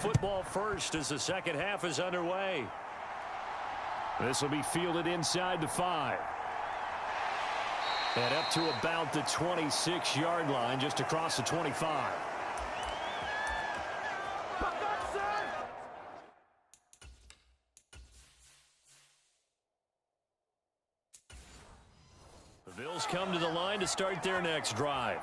football first as the second half is underway. This will be fielded inside the 5. And up to about the 26-yard line, just across the 25. The Bills come to the line to start their next drive.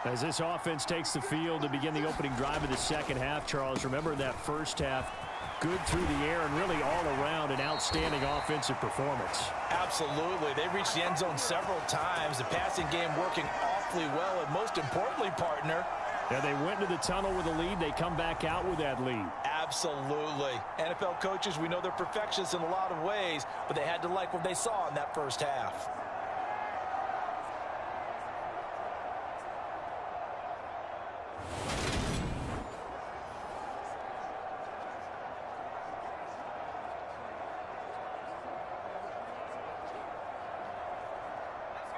As this offense takes the field to begin the opening drive of the second half, Charles, remember that first half, good through the air and really all around an outstanding offensive performance. Absolutely. They reached the end zone several times. The passing game working awfully well, and most importantly, partner. Yeah, they went to the tunnel with a lead. They come back out with that lead. Absolutely. NFL coaches, we know they're perfectionists in a lot of ways, but they had to like what they saw in that first half.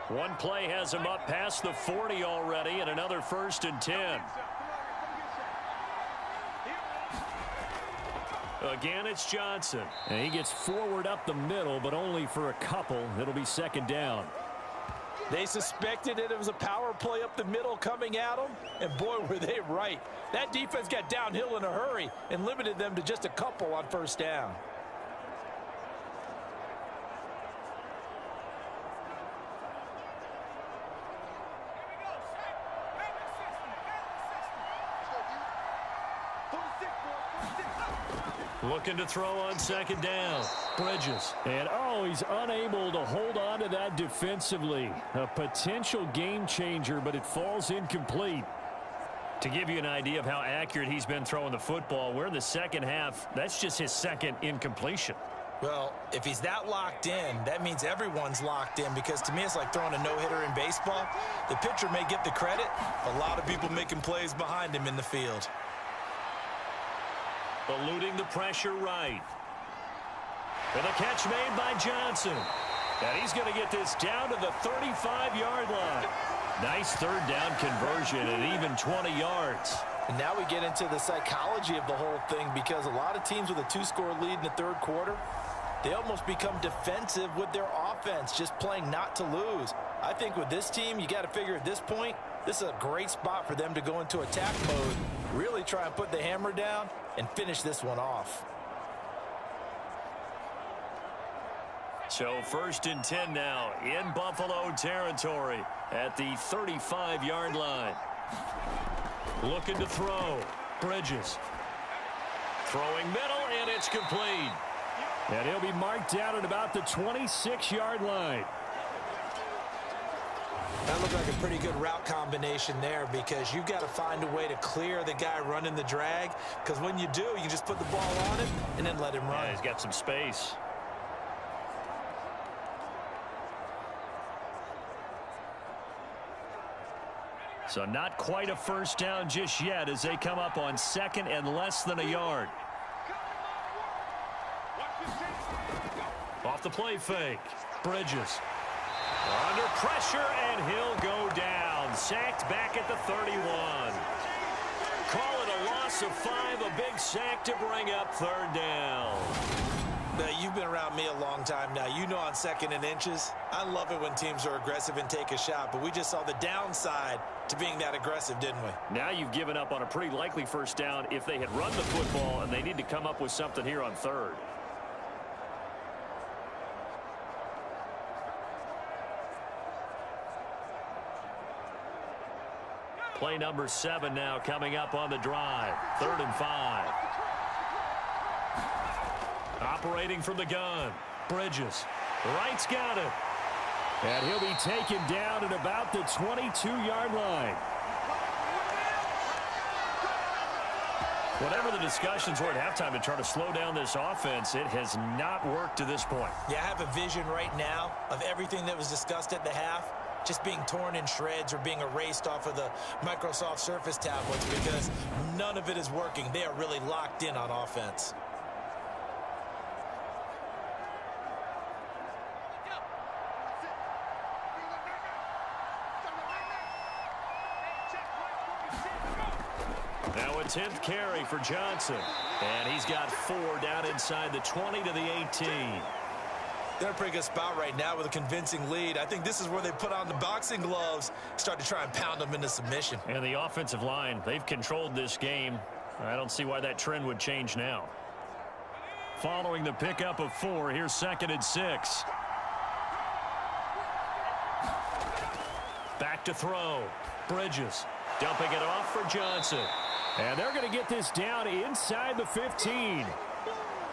One play has him up past the 40 already, and another 1st and 10. Again, it's Johnson. And he gets forward up the middle, but only for a couple. It'll be 2nd down. They suspected that it was a power play up the middle coming at them, and boy, were they right. That defense got downhill in a hurry and limited them to just a couple on 1st down. Looking to throw on 2nd down. Bridges. And, he's unable to hold on to that defensively. A potential game changer, but it falls incomplete. To give you an idea of how accurate he's been throwing the football, we're in the second half. That's just his 2nd incompletion. Well, if he's that locked in, that means everyone's locked in, because to me it's like throwing a no-hitter in baseball. The pitcher may get the credit. A lot of people making plays behind him in the field. Eluding the pressure right. And the catch made by Johnson. And he's going to get this down to the 35-yard line. Nice 3rd down conversion at even 20 yards. And now we get into the psychology of the whole thing, because a lot of teams with a 2-score lead in the 3rd quarter, they almost become defensive with their offense, just playing not to lose. I think with this team, you got to figure at this point, this is a great spot for them to go into attack mode, really try and put the hammer down and finish this one off. So 1st and 10 now in Buffalo territory at the 35-yard line. Looking to throw. Bridges. Throwing middle, and it's complete. And he'll be marked down at about the 26-yard line. That looked like a pretty good route combination there, because you've got to find a way to clear the guy running the drag, because when you do, you can just put the ball on him and then let him run. Yeah, he's got some space. So not quite a 1st down just yet as they come up on 2nd and less than a yard. Off the play fake. Bridges. Under pressure, and he'll go down. Sacked back at the 31. Call it a loss of 5, a big sack to bring up 3rd down. Now, you've been around me a long time now. You know on 2nd and inches, I love it when teams are aggressive and take a shot, but we just saw the downside to being that aggressive, didn't we? Now you've given up on a pretty likely 1st down if they had run the football, and they need to come up with something here on 3rd. Play number 7 now coming up on the drive. 3rd and 5. Operating from the gun. Bridges. Wright's got it. And he'll be taken down at about the 22-yard line. Whatever the discussions were at halftime to try to slow down this offense, it has not worked to this point. Yeah, I have a vision right now of everything that was discussed at the half just being torn in shreds or being erased off of the Microsoft Surface tablets, because none of it is working. They are really locked in on offense. 10th carry for Johnson. And he's got 4 down inside the 20 to the 18. They're in a pretty good spot right now with a convincing lead. I think this is where they put on the boxing gloves, start to try and pound them into submission. And the offensive line, they've controlled this game. I don't see why that trend would change now. Following the pickup of 4, here's 2nd and 6. Back to throw. Bridges dumping it off for Johnson. And they're going to get this down inside the 15.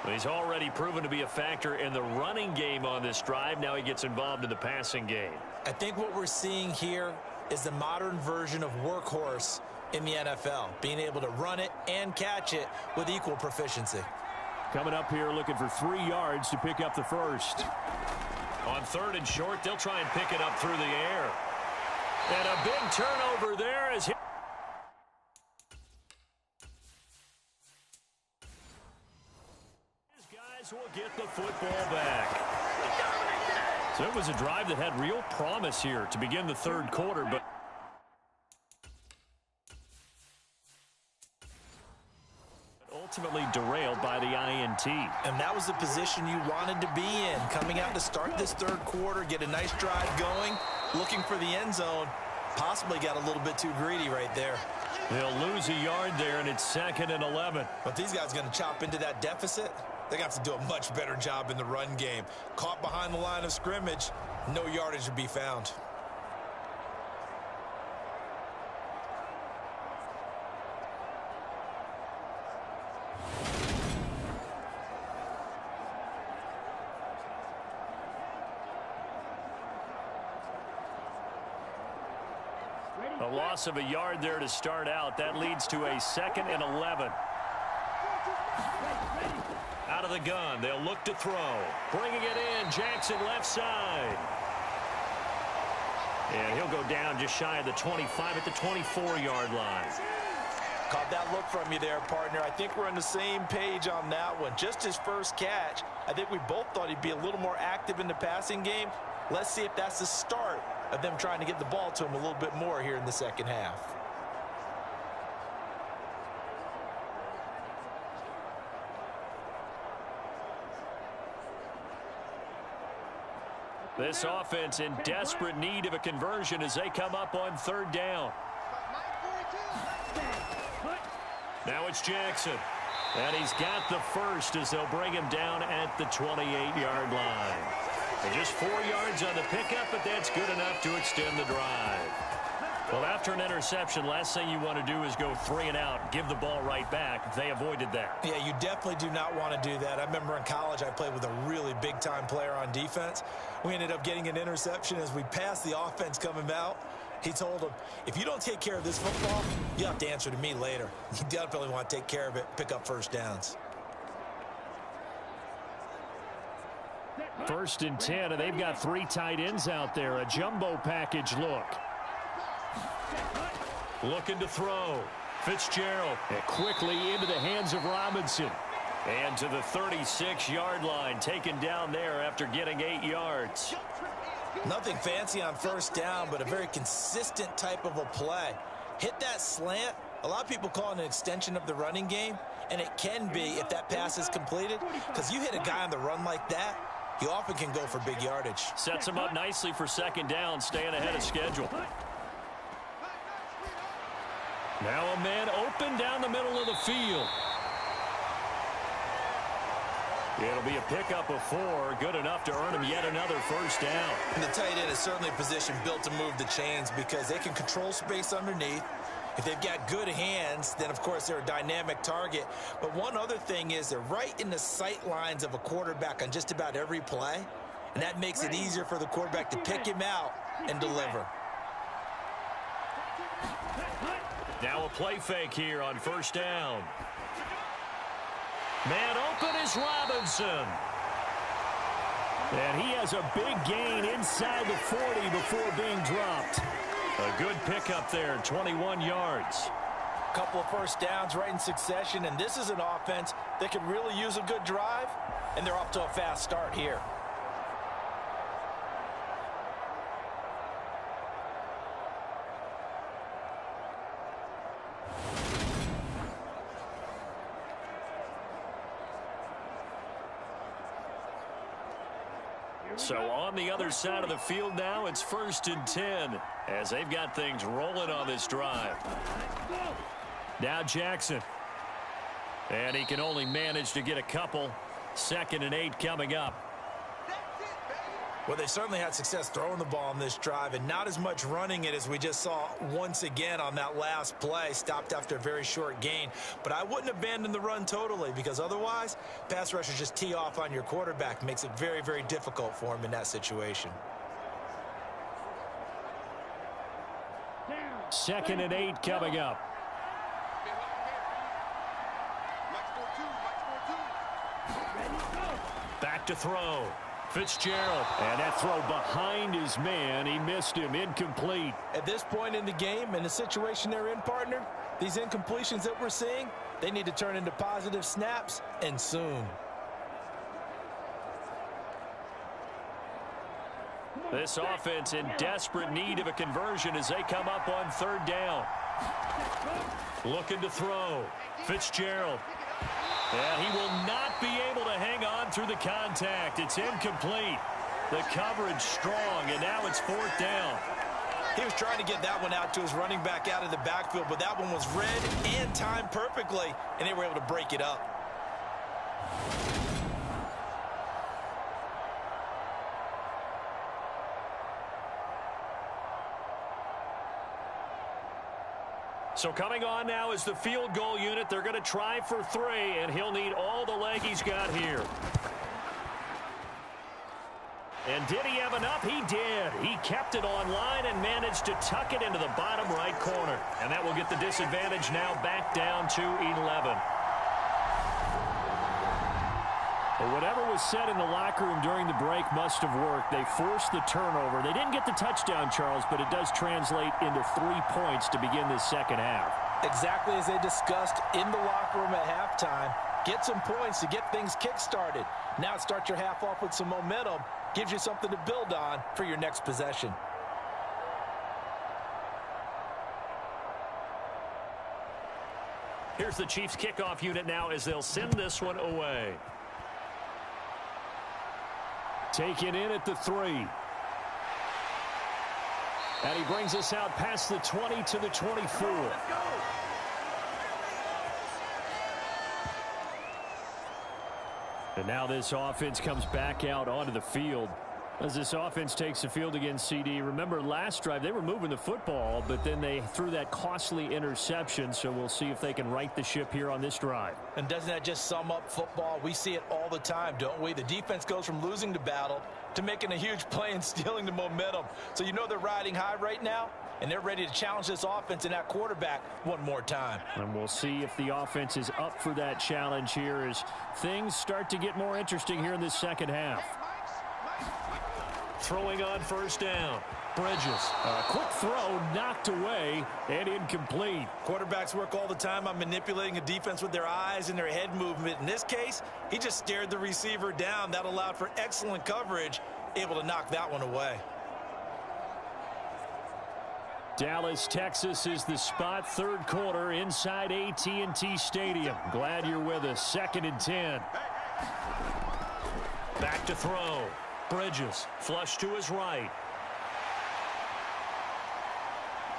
He's already proven to be a factor in the running game on this drive. Now he gets involved in the passing game. I think what we're seeing here is the modern version of workhorse in the NFL, being able to run it and catch it with equal proficiency. Coming up here looking for 3 yards to pick up the first. On 3rd and short, they'll try and pick it up through the air. And a big turnover there as his guys will get the football back. So it was a drive that had real promise here to begin the 3rd quarter, but ultimately derailed by the INT. And that was the position you wanted to be in. Coming out to start this 3rd quarter, get a nice drive going, looking for the end zone. Possibly got a little bit too greedy right there. They'll lose a yard there, and it's 2nd and 11. But these guys are going to chop into that deficit. They're going to have to do a much better job in the run game. Caught behind the line of scrimmage, no yardage to be found. A loss of a yard there to start out. That leads to a 2nd and 11. Out of the gun, they'll look to throw. Bringing it in, Jackson left side. And he'll go down just shy of the 25 at the 24-yard line. Caught that look from you there, partner. I think we're on the same page on that one. Just his first catch, I think we both thought he'd be a little more active in the passing game. Let's see if that's the start of them trying to get the ball to him a little bit more here in the 2nd half. This offense in desperate need of a conversion as they come up on 3rd down. Now it's Jackson. And he's got the first as they'll bring him down at the 28-yard line. And just 4 yards on the pickup, but that's good enough to extend the drive. Well, after an interception, last thing you want to do is go 3 and out, give the ball right back. They avoided that. Yeah, you definitely do not want to do that. I remember in college I played with a really big-time player on defense. We ended up getting an interception as we passed the offense coming out. He told him, if you don't take care of this football, you have to answer to me later. You definitely want to take care of it, pick up first downs. 1st and 10, and they've got 3 tight ends out there. A jumbo package look. Looking to throw. Fitzgerald. And quickly into the hands of Robinson. And to the 36-yard line, taken down there after getting 8 yards. Nothing fancy on first down, but a very consistent type of a play. Hit that slant. A lot of people call it an extension of the running game, and it can be if that pass is completed, because you hit a guy on the run like that, he often can go for big yardage. Sets him up nicely for 2nd down, staying ahead of schedule. Now a man open down the middle of the field. It'll be a pickup of 4, good enough to earn him yet another first down. And the tight end is certainly a position built to move the chains because they can control space underneath. If they've got good hands, then of course they're a dynamic target. But one other thing is they're right in the sight lines of a quarterback on just about every play. And that makes it easier for the quarterback to pick him out and deliver. Now a play fake here on first down. Man open is Robinson. And he has a big gain inside the 40 before being dropped. A good pickup there, 21 yards. Couple of first downs right in succession, and this is an offense that could really use a good drive, and they're off to a fast start here. So on the other side of the field now, it's 1st and 10 as they've got things rolling on this drive. Now Jackson. And he can only manage to get a couple. 2nd and 8 coming up. Well, they certainly had success throwing the ball on this drive and not as much running it as we just saw once again on that last play. Stopped after a very short gain. But I wouldn't abandon the run totally because otherwise, pass rushers just tee off on your quarterback. Makes it very, very difficult for him in that situation. 2nd and 8 coming up. Back to throw. Fitzgerald. And that throw behind his man. He missed him. Incomplete. At this point in the game, in the situation they're in, partner, these incompletions that we're seeing, they need to turn into positive snaps, and soon. This offense in desperate need of a conversion as they come up on 3rd down. Looking to throw. Fitzgerald. And he will not be able to hang on through the contact. It's incomplete. The coverage strong, and now it's 4th down. He was trying to get that one out to his running back out of the backfield, but that one was read and timed perfectly, and they were able to break it up. So coming on now is the field goal unit. They're going to try for 3, and he'll need all the leg he's got here. And did he have enough? He did. He kept it on line and managed to tuck it into the bottom right corner. And that will get the disadvantage now back down to 11. But whatever was said in the locker room during the break must have worked. They forced the turnover. They didn't get the touchdown, Charles, but it does translate into 3 points to begin this second half. Exactly as they discussed in the locker room at halftime. Get some points to get things kick-started. Now start your half off with some momentum. Gives you something to build on for your next possession. Here's the Chiefs kickoff unit now as they'll send this one away. Taken in at the 3. And he brings us out past the 20 to the 24. And now this offense comes back out onto the field. As this offense takes the field against CD, remember last drive they were moving the football, but then they threw that costly interception, so we'll see if they can right the ship here on this drive. And doesn't that just sum up football? We see it all the time, don't we? The defense goes from losing the battle to making a huge play and stealing the momentum. So you know they're riding high right now, and they're ready to challenge this offense and that quarterback one more time. And we'll see if the offense is up for that challenge here as things start to get more interesting here in this second half. Throwing on 1st down. Bridges. A quick throw knocked away and incomplete. Quarterbacks work all the time on manipulating a defense with their eyes and their head movement. In this case, he just stared the receiver down. That allowed for excellent coverage, able to knock that one away. Dallas, Texas is the spot. 3rd quarter inside AT&T Stadium. Glad you're with us. 2nd and 10. Back to throw. Bridges, flush to his right.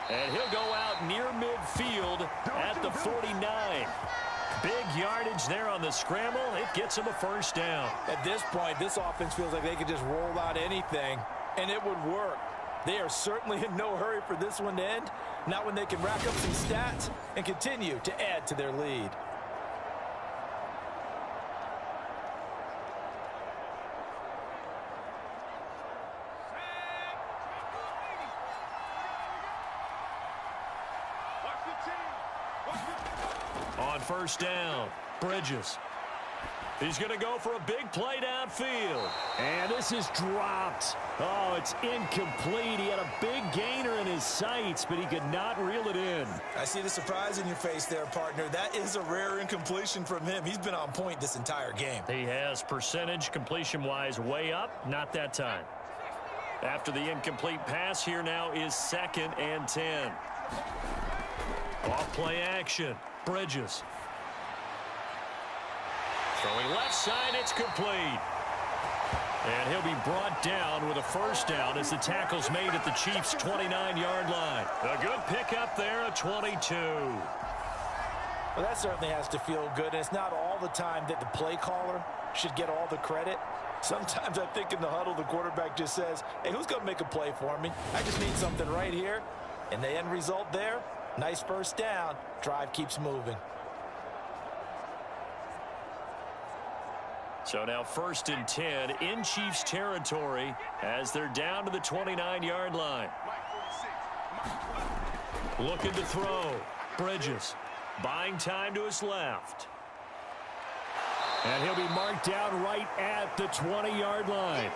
And he'll go out near midfield at the 49. Big yardage there on the scramble. It gets him a 1st down. At this point, this offense feels like they could just roll out anything, and it would work. They are certainly in no hurry for this one to end. Not when they can rack up some stats and continue to add to their lead. On 1st down, Bridges. He's going to go for a big play downfield. And this is dropped. Oh, it's incomplete. He had a big gainer in his sights, but he could not reel it in. I see the surprise in your face there, partner. That is a rare incompletion from him. He's been on point this entire game. He has percentage completion-wise way up. Not that time. After the incomplete pass, here now is 2nd and 10. Off play action. Bridges. Throwing left side, it's complete. And he'll be brought down with a first down as the tackle's made at the Chiefs' 29-yard line. A good pickup there, a 22. Well, that certainly has to feel good. And it's not all the time that the play caller should get all the credit. Sometimes I think in the huddle, the quarterback just says, hey, who's going to make a play for me? I just need something right here. And the end result there, nice first down. Drive keeps moving. So now 1st and 10 in Chiefs territory as they're down to the 29-yard line. Looking to throw. Bridges buying time to his left. And he'll be marked down right at the 20-yard line.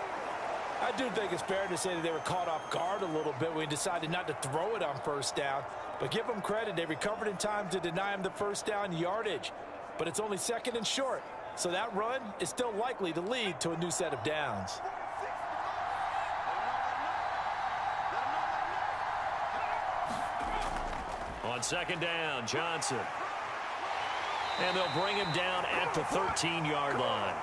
I do think it's fair to say that they were caught off guard a little bit when he decided not to throw it on first down. But give them credit. They recovered in time to deny him the first down yardage. But it's only 2nd and short. So that run is still likely to lead to a new set of downs. On 2nd down, Johnson. And they'll bring him down at the 13-yard line.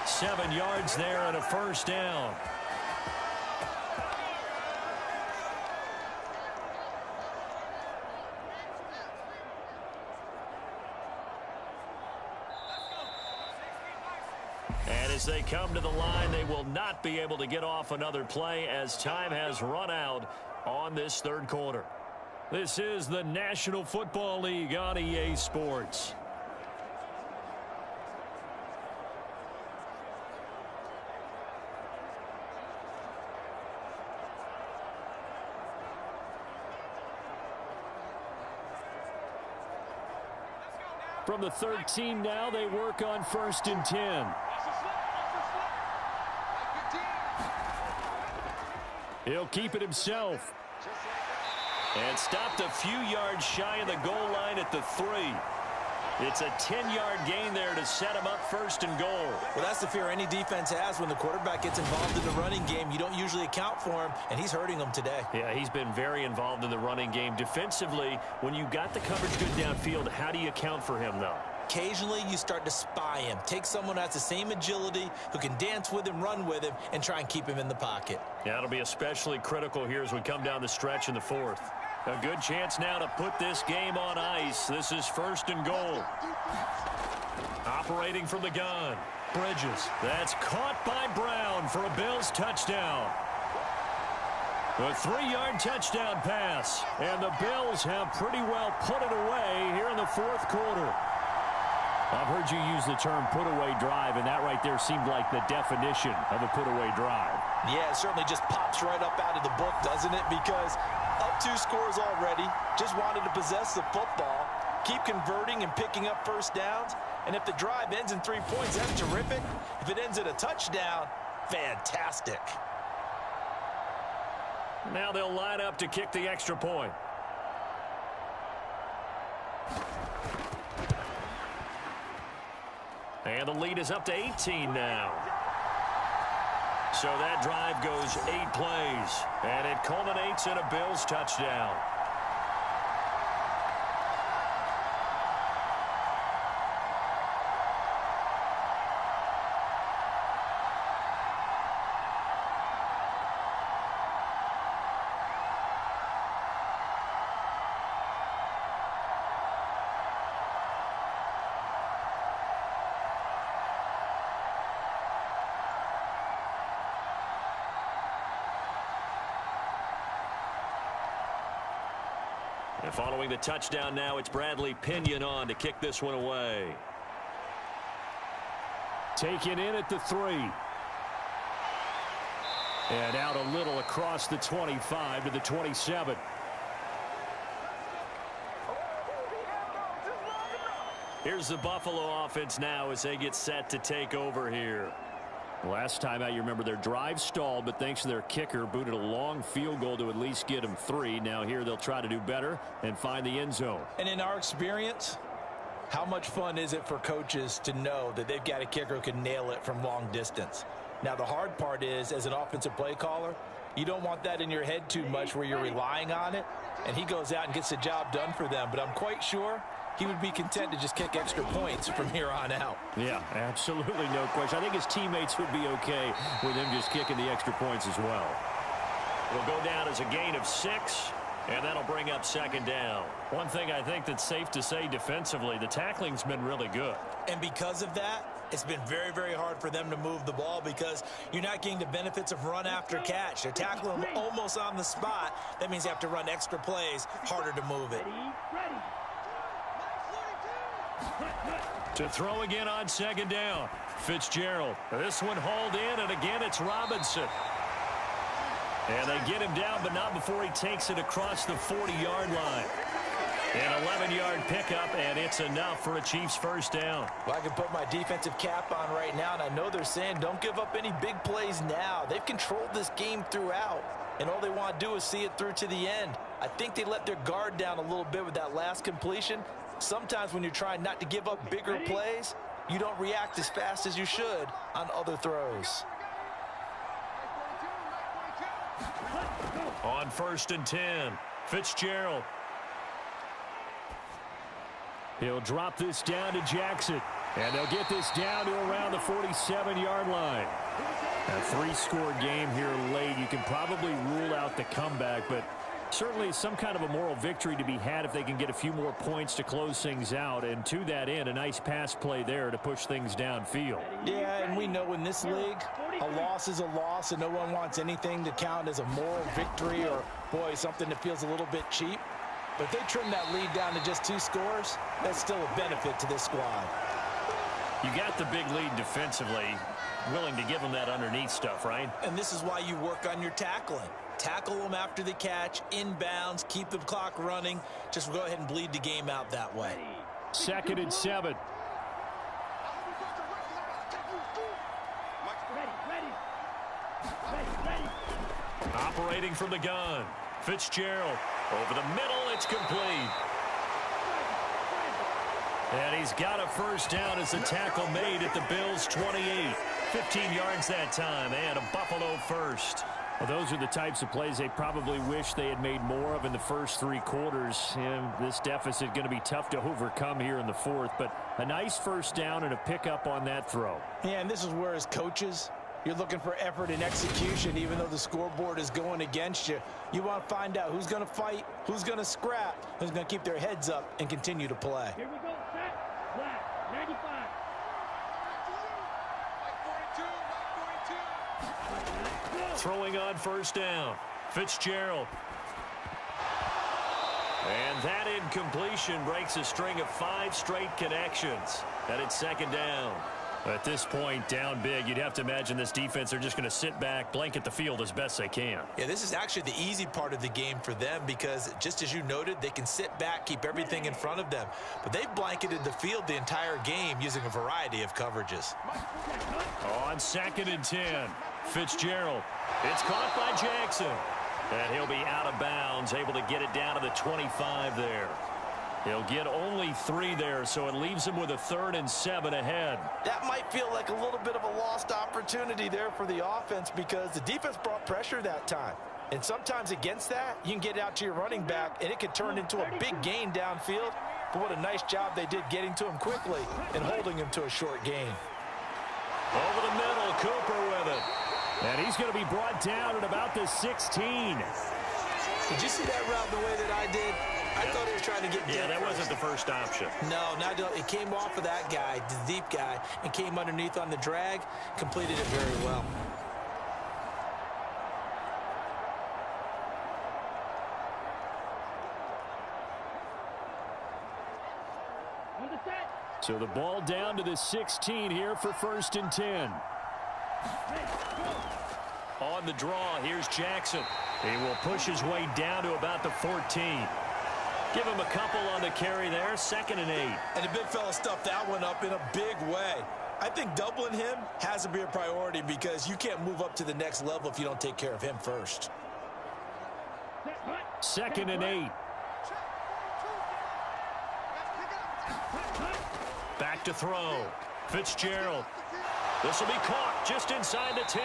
7 yards there and a first down. And as they come to the line, they will not be able to get off another play as time has run out on this 3rd quarter. This is the National Football League on EA Sports. From the 13 now, they work on 1st and 10. He'll keep it himself. And stopped a few yards shy of the goal line at the 3. It's a 10-yard gain there to set him up 1st and goal. Well, that's the fear any defense has when the quarterback gets involved in the running game. You don't usually account for him, and he's hurting them today. Yeah, he's been very involved in the running game. Defensively, when you got the coverage good downfield, how do you account for him, though? Occasionally, you start to spy him. Take someone who has the same agility, who can dance with him, run with him, and try and keep him in the pocket. Yeah, it'll be especially critical here as we come down the stretch in the 4th. A good chance now to put this game on ice. This is 1st and goal. Operating from the gun. Bridges. That's caught by Brown for a Bills touchdown. A 3-yard touchdown pass. And the Bills have pretty well put it away here in the 4th quarter. I've heard you use the term put-away drive, and that right there seemed like the definition of a put-away drive. Yeah, it certainly just pops right up out of the book, doesn't it? Because up 2 scores already, just wanted to possess the football, keep converting and picking up first downs. And if the drive ends in 3 points, that's terrific. If it ends in a touchdown, fantastic. Now they'll line up to kick the extra point. And the lead is up to 18 now. So that drive goes 8 plays, and it culminates in a Bills touchdown. And following the touchdown now, it's Bradley Pinion on to kick this one away. Taken in at the 3. And out a little across the 25 to the 27. Here's the Buffalo offense now as they get set to take over here. Last time out, you remember their drive stalled, but thanks to their kicker, booted a long field goal to at least get them 3. Now here they'll try to do better and find the end zone. And in our experience, how much fun is it for coaches to know that they've got a kicker who can nail it from long distance? Now the hard part is, as an offensive play caller, you don't want that in your head too much where you're relying on it, and he goes out and gets the job done for them. But I'm quite sure he would be content to just kick extra points from here on out. Yeah, absolutely no question. I think his teammates would be okay with him just kicking the extra points as well. It'll go down as a gain of 6, and that'll bring up second down. One thing I think that's safe to say defensively, the tackling's been really good. And because of that, it's been very, very hard for them to move the ball because you're not getting the benefits of run after catch. They're tackling them almost on the spot. That means you have to run extra plays, harder to move it. To throw again on second down. Fitzgerald. This one hauled in, and again it's Robinson. And they get him down, but not before he takes it across the 40-yard line. An 11-yard pickup, and it's enough for a Chiefs first down. Well, I can put my defensive cap on right now, and I know they're saying don't give up any big plays now. They've controlled this game throughout, and all they want to do is see it through to the end. I think they let their guard down a little bit with that last completion. Sometimes when you're trying not to give up bigger plays, you don't react as fast as you should on other throws. On 1st and 10, Fitzgerald. He'll drop this down to Jackson. And they'll get this down to around the 47-yard line. A 3-score game here late. You can probably rule out the comeback, but certainly some kind of a moral victory to be had if they can get a few more points to close things out. And to that end, a nice pass play there to push things downfield. Yeah, and we know in this league, a loss is a loss, and no one wants anything to count as a moral victory or, boy, something that feels a little bit cheap. But if they trim that lead down to just 2 scores, that's still a benefit to this squad. You got the big lead defensively, willing to give them that underneath stuff, right? And this is why you work on your tackling. Tackle them after the catch, inbounds, keep the clock running. Just go ahead and bleed the game out that way. 2nd and 7. Operating from the gun. Fitzgerald over the middle. It's complete. And he's got a first down as the tackle made at the Bills' 28. 15 yards that time, and a Buffalo first. Well, those are the types of plays they probably wish they had made more of in the first 3 quarters. And this deficit going to be tough to overcome here in the 4th. But a nice first down and a pickup on that throw. Yeah, and this is where, as coaches, you're looking for effort and execution, even though the scoreboard is going against you. You want to find out who's going to fight, who's going to scrap, who's going to keep their heads up and continue to play. Here we go, set, flat, 95. Throwing on first down. Fitzgerald. And that incompletion breaks a string of 5 straight connections. And it's 2nd down. At this point, down big, you'd have to imagine this defense, they're just going to sit back, blanket the field as best they can. Yeah, this is actually the easy part of the game for them because, just as you noted, they can sit back, keep everything in front of them. But they've blanketed the field the entire game using a variety of coverages. On 2nd and 10, Fitzgerald. It's caught by Jackson. And he'll be out of bounds, able to get it down to the 25 there. He'll get only 3 there, so it leaves him with a 3rd and 7 ahead. That might feel like a little bit of a lost opportunity there for the offense because the defense brought pressure that time. And sometimes against that, you can get out to your running back, and it could turn into a big gain downfield. But what a nice job they did getting to him quickly and holding him to a short gain. Over the middle, Cooper with it. And he's going to be brought down at about the 16. Did you see that route the way that I did? I thought he was trying to get deep. Yeah, that wasn't the first option. No, it came off of that guy, the deep guy, and came underneath on the drag, completed it very well. So the ball down to the 16 here for 1st and 10. On the draw, here's Jackson. He will push his way down to about the 14. Give him a couple on the carry there, 2nd and 8. And the big fella stuffed that one up in a big way. I think doubling him has to be a priority because you can't move up to the next level if you don't take care of him first. 2nd and 8. Back to throw. Fitzgerald. This will be caught just inside the 10.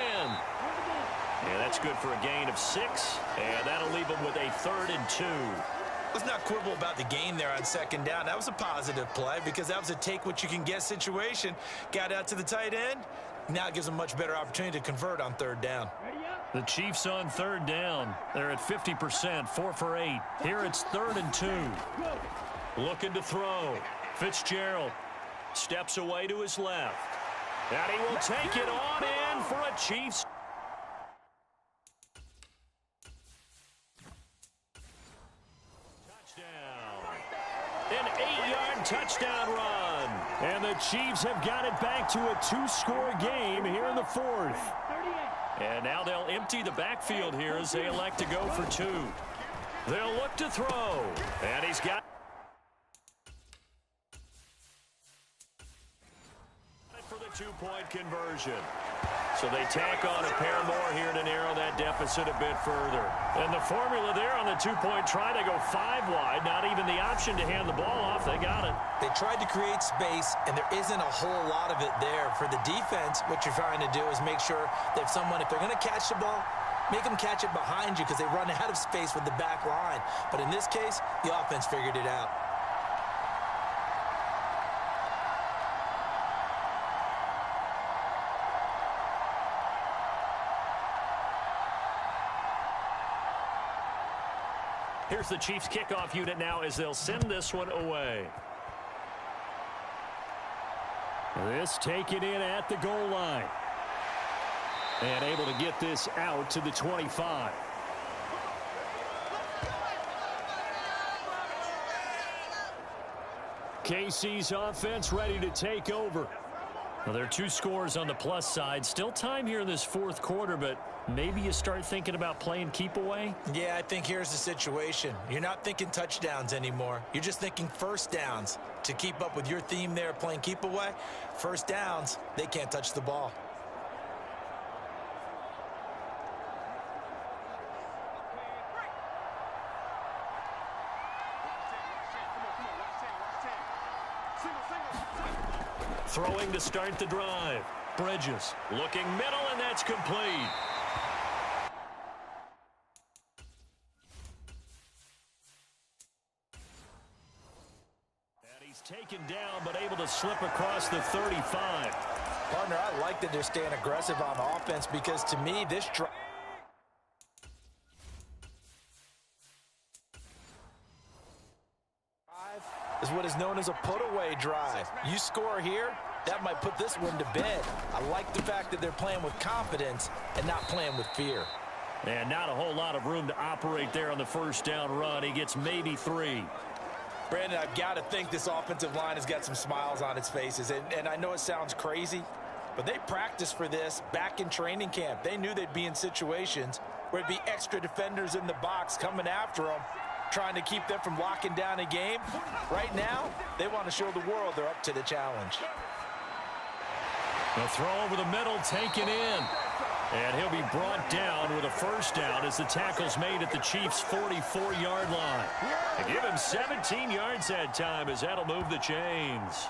And that's good for a gain of 6. And that'll leave him with a 3rd and 2. Let's not quibble about the gain there on second down. That was a positive play because that was a take-what-you-can-get situation. Got out to the tight end. Now it gives them a much better opportunity to convert on third down. The Chiefs on third down. They're at 50%, 4 for 8. Here it's 3rd and 2. Looking to throw. Fitzgerald steps away to his left. And he will take it on in for a Chiefs. An 8-yard touchdown run. And the Chiefs have got it back to a 2-score game here in the 4th. And now they'll empty the backfield here as they elect to go for 2. They'll look to throw. And he's got it for the 2-point conversion. So they tack on a pair more here to narrow that deficit a bit further. And the formula there on the 2-point try, they go 5 wide. Not even the option to hand the ball off. They got it. They tried to create space, and there isn't a whole lot of it there. For the defense, what you're trying to do is make sure that if they're going to catch the ball, make them catch it behind you because they run out of space with the back line. But in this case, the offense figured it out. Here's the Chiefs kickoff unit now as they'll send this one away. This taken in at the goal line. And able to get this out to the 25. KC's offense ready to take over. Well, there are 2 scores on the plus side. Still time here in this 4th quarter, but maybe you start thinking about playing keep away? Yeah, I think here's the situation. You're not thinking touchdowns anymore. You're just thinking first downs. To keep up with your theme there, playing keep away, first downs, they can't touch the ball. Throwing to start the drive. Bridges looking middle, and that's complete. And he's taken down, but able to slip across the 35. Partner, I like that they're staying aggressive on offense because to me, this drive is what is known as a put-away drive. You score here, that might put this one to bed. I like the fact that they're playing with confidence and not playing with fear. And not a whole lot of room to operate there on the first down run. He gets maybe 3. Brandon, I've got to think this offensive line has got some smiles on its faces. And I know it sounds crazy, but they practiced for this back in training camp. They knew they'd be in situations where it'd be extra defenders in the box coming after them, trying to keep them from locking down a game. Right now, they want to show the world they're up to the challenge. The throw over the middle taken in. And he'll be brought down with a first down as the tackle's made at the Chiefs' 44-yard line. They give him 17 yards that time as that'll move the chains.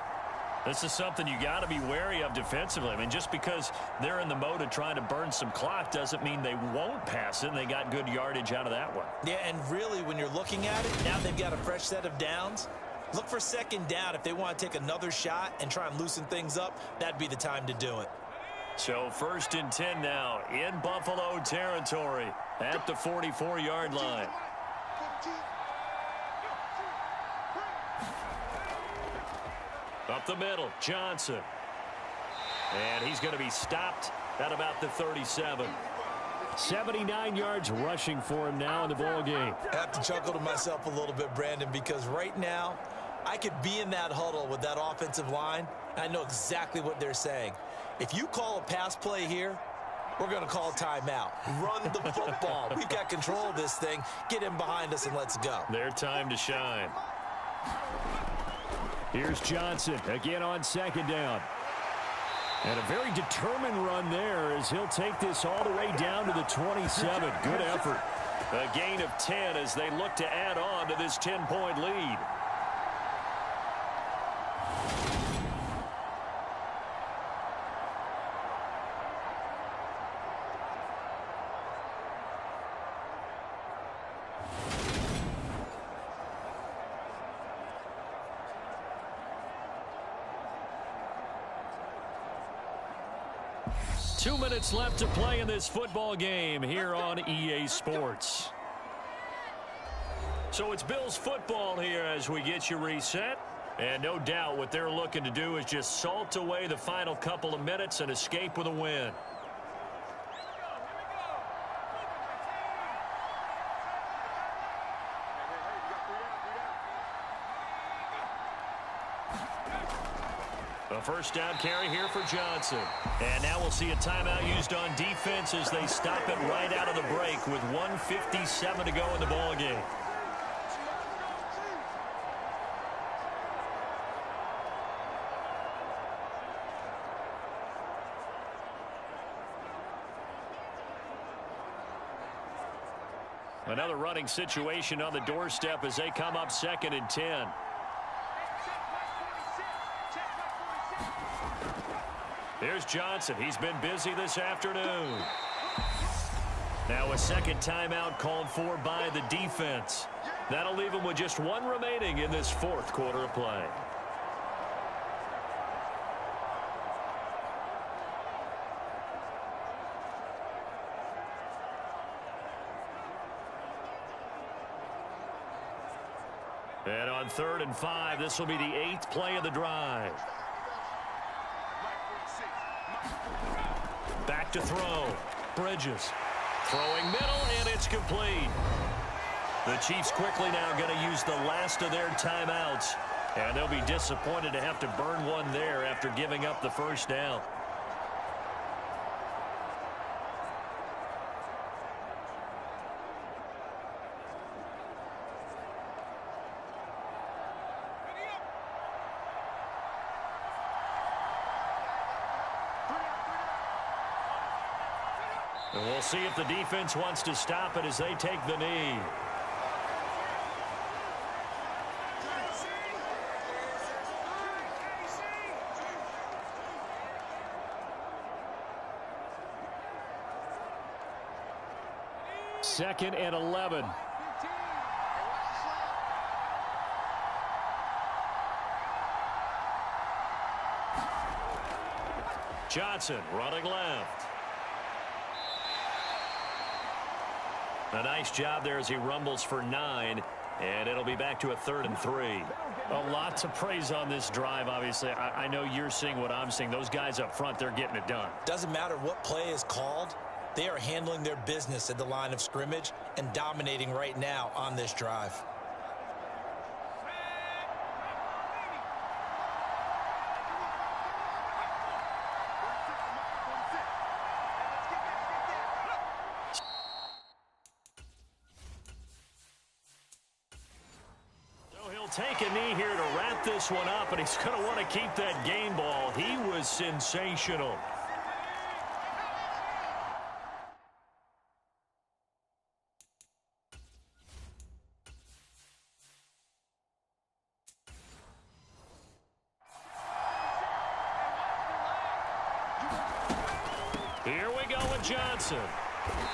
This is something you got to be wary of defensively. I mean, just because they're in the mode of trying to burn some clock doesn't mean they won't pass it, and they got good yardage out of that one. Yeah, and really, when you're looking at it, now they've got a fresh set of downs. Look for second down if they want to take another shot and try and loosen things up. That'd be the time to do it. So 1st and 10 now in Buffalo territory at the 44-yard line. Up the middle, Johnson. And he's going to be stopped at about the 37. 79 yards rushing for him now in the ball game. I have to chuckle to myself a little bit, Brandon, because right now I could be in that huddle with that offensive line. I know exactly what they're saying. If you call a pass play here, we're going to call timeout. Run the football. We've got control of this thing. Get in behind us and let's go. Their time to shine. Here's Johnson again on second down. And a very determined run there as he'll take this all the way down to the 27. Good effort. A gain of 10 as they look to add on to this 10-point lead. 2 minutes left to play in this football game here on EA Sports. So it's Bills football here as we get you reset. And no doubt what they're looking to do is just salt away the final couple of minutes and escape with a win. A first down carry here for Johnson. And now we'll see a timeout used on defense as they stop it right out of the break with 1:57 to go in the ballgame. Another running situation on the doorstep as they come up 2nd and 10. Here's Johnson. He's been busy this afternoon. Now a second timeout called for by the defense. That'll leave him with just one remaining in this 4th quarter of play. And on 3rd and 5, this will be the 8th play of the drive. Back to throw. Bridges. Throwing middle, and it's complete. The Chiefs quickly now going to use the last of their timeouts. And they'll be disappointed to have to burn one there after giving up the first down. And we'll see if the defense wants to stop it as they take the knee. Second and 11. Johnson running left. A nice job there as he rumbles for 9, and it'll be back to a 3rd and 3. A lot to praise on this drive, obviously. I know you're seeing what I'm seeing. Those guys up front, they're getting it done. Doesn't matter what play is called. They are handling their business at the line of scrimmage and dominating right now on this drive. Take a knee here to wrap this one up, and he's going to want to keep that game ball. He was sensational. Here we go with Johnson.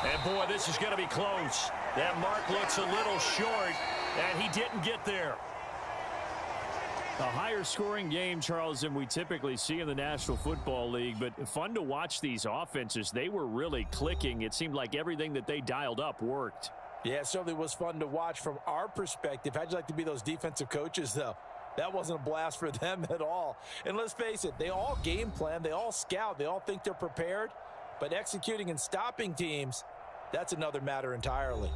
And boy, this is going to be close. That mark looks a little short, and he didn't get there. A higher scoring game, Charles, than we typically see in the National Football League, but fun to watch these offenses. They were really clicking. It seemed like everything that they dialed up worked. Yeah, it certainly was fun to watch from our perspective. How'd you like to be those defensive coaches, though? That wasn't a blast for them at all. And let's face it, they all game plan, they all scout, they all think they're prepared, but executing and stopping teams, that's another matter entirely.